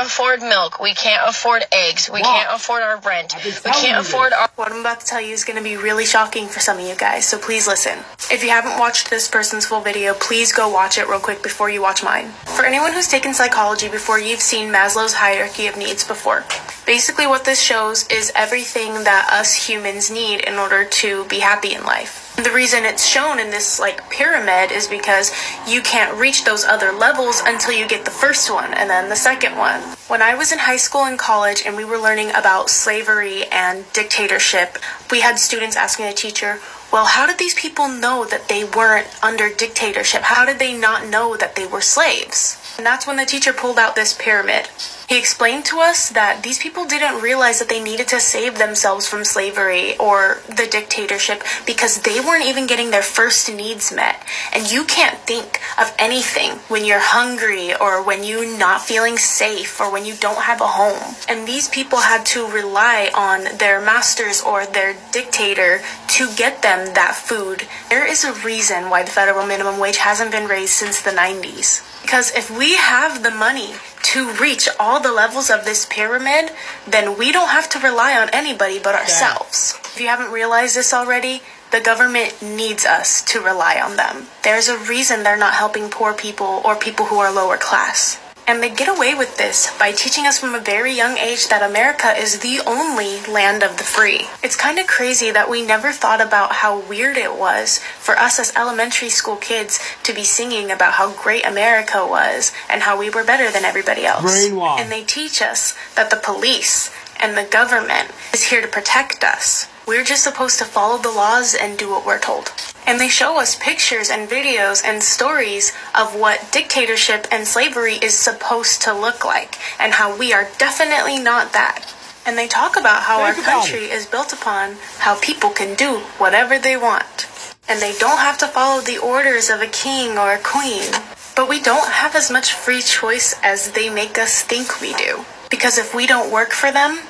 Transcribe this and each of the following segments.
afford milk. We can't afford eggs. We can't afford our rent. We can't afford our... What I'm about to tell you is going to be really shocking for some of you guys, so please listen. If you haven't watched this person's full video, please go watch it real quick before you watch mine. For anyone who's taken psychology before, you've seen Maslow's hierarchy of needs before. Basically what this shows is everything that us humans need in order to be happy in life. The reason it's shown in this pyramid is because you can't reach those other levels until you get the first one and then the second one. When I was in high school and college and we were learning about slavery and dictatorship, we had students asking the teacher, well, how did these people know that they weren't under dictatorship? How did they not know that they were slaves? And that's when the teacher pulled out this pyramid. He explained to us that these people didn't realize that they needed to save themselves from slavery or the dictatorship because they weren't even getting their first needs met. And you can't think of anything when you're hungry or when you're not feeling safe or when you don't have a home. And these people had to rely on their masters or their dictator to get them that food. There is a reason why the federal minimum wage hasn't been raised since the 90s. Because if we have the money to reach all the levels of this pyramid, then we don't have to rely on anybody but ourselves. If you haven't realized this already, the government needs us to rely on them. There's a reason they're not helping poor people or people who are lower class. And they get away with this by teaching us from a very young age that America is the only land of the free. It's kind of crazy that we never thought about how weird it was for us as elementary school kids to be singing about how great America was and how we were better than everybody else. Brainwashed. And they teach us that the police and the government is here to protect us. We're just supposed to follow the laws and do what we're told. And they show us pictures and videos and stories of what dictatorship and slavery is supposed to look like and how we are definitely not that. And they talk about how our country is built upon how people can do whatever they want. And they don't have to follow the orders of a king or a queen. But we don't have as much free choice as they make us think we do. Because if we don't work for them,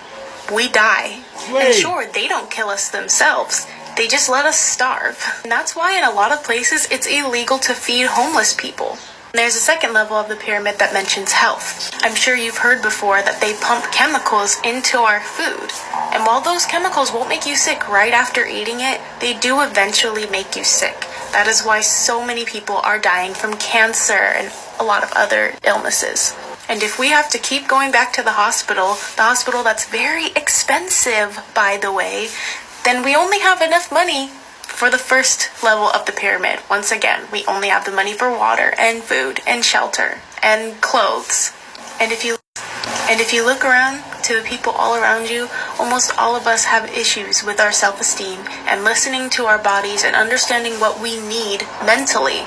we die. And sure, they don't kill us themselves. They just let us starve. And that's why in a lot of places it's illegal to feed homeless people. There's a second level of the pyramid that mentions health. I'm sure you've heard before that they pump chemicals into our food. And while those chemicals won't make you sick right after eating it, they do eventually make you sick. That is why so many people are dying from cancer and a lot of other illnesses. And if we have to keep going back to the hospital that's very expensive, by the way, then we only have enough money for the first level of the pyramid. Once again, we only have the money for water and food and shelter and clothes. And if you look around to the people all around you, almost all of us have issues with our self-esteem and listening to our bodies and understanding what we need mentally.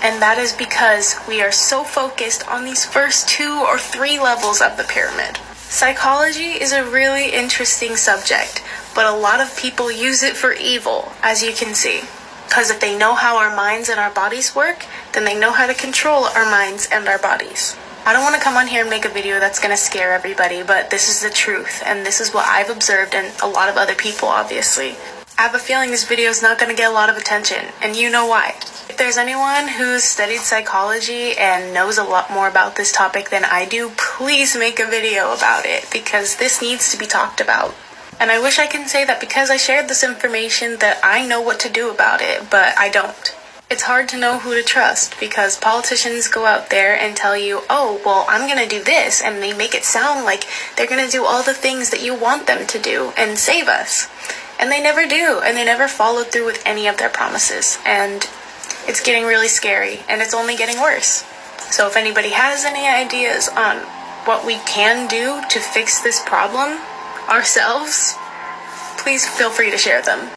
And that is because we are so focused on these first 2 or 3 levels of the pyramid. Psychology is a really interesting subject, but a lot of people use it for evil, as you can see. Because if they know how our minds and our bodies work, then they know how to control our minds and our bodies. I don't want to come on here and make a video that's going to scare everybody, but this is the truth, and this is what I've observed and a lot of other people, obviously. I have a feeling this video is not going to get a lot of attention, and you know why. If there's anyone who's studied psychology and knows a lot more about this topic than I do, please make a video about it, because this needs to be talked about. And I wish I can say that because I shared this information that I know what to do about it, but I don't. It's hard to know who to trust because politicians go out there and tell you, oh, well, I'm going to do this, and they make it sound like they're going to do all the things that you want them to do and save us. And they never do, and they never follow through with any of their promises. And it's getting really scary, and it's only getting worse. So if anybody has any ideas on what we can do to fix this problem ourselves, please feel free to share them.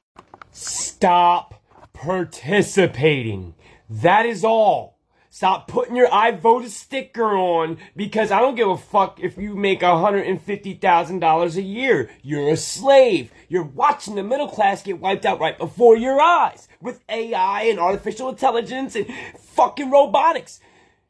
Stop participating. That is all. Stop putting your I voted sticker on, because I don't give a fuck if you make $150,000 a year. You're a slave. You're watching the middle class get wiped out right before your eyes with AI and artificial intelligence and fucking robotics.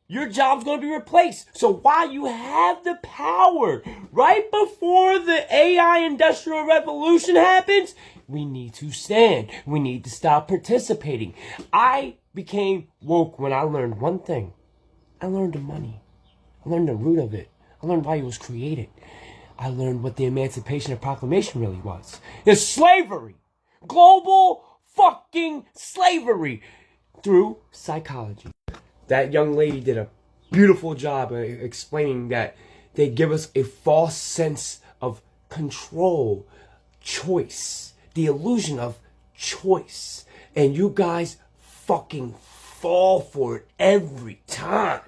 Your job's going to be replaced. So while you have the power, right before the AI industrial revolution happens, we need to stand. We need to stop participating. I became woke when I learned one thing. I learned the money. I learned the root of it. I learned why it was created. I learned what the Emancipation Proclamation really was. It's slavery. Global fucking slavery through psychology. That young lady did a beautiful job of explaining that they give us a false sense of control, choice, the illusion of choice. And you guys fucking fall for it every time.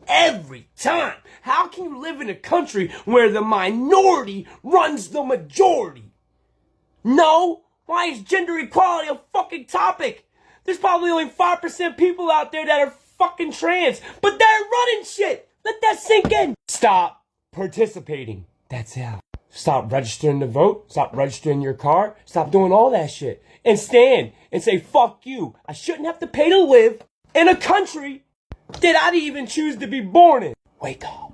Every time. How can you live in a country where the minority runs the majority? No. Why is gender equality a fucking topic? There's probably only 5% people out there that are fucking trans, but they're running shit. Let that sink in. Stop participating. That's how. Stop registering to vote. Stop registering your car. Stop doing all that shit. And stand and say, fuck you. I shouldn't have to pay to live in a country that I didn't even choose to be born in. Wake up.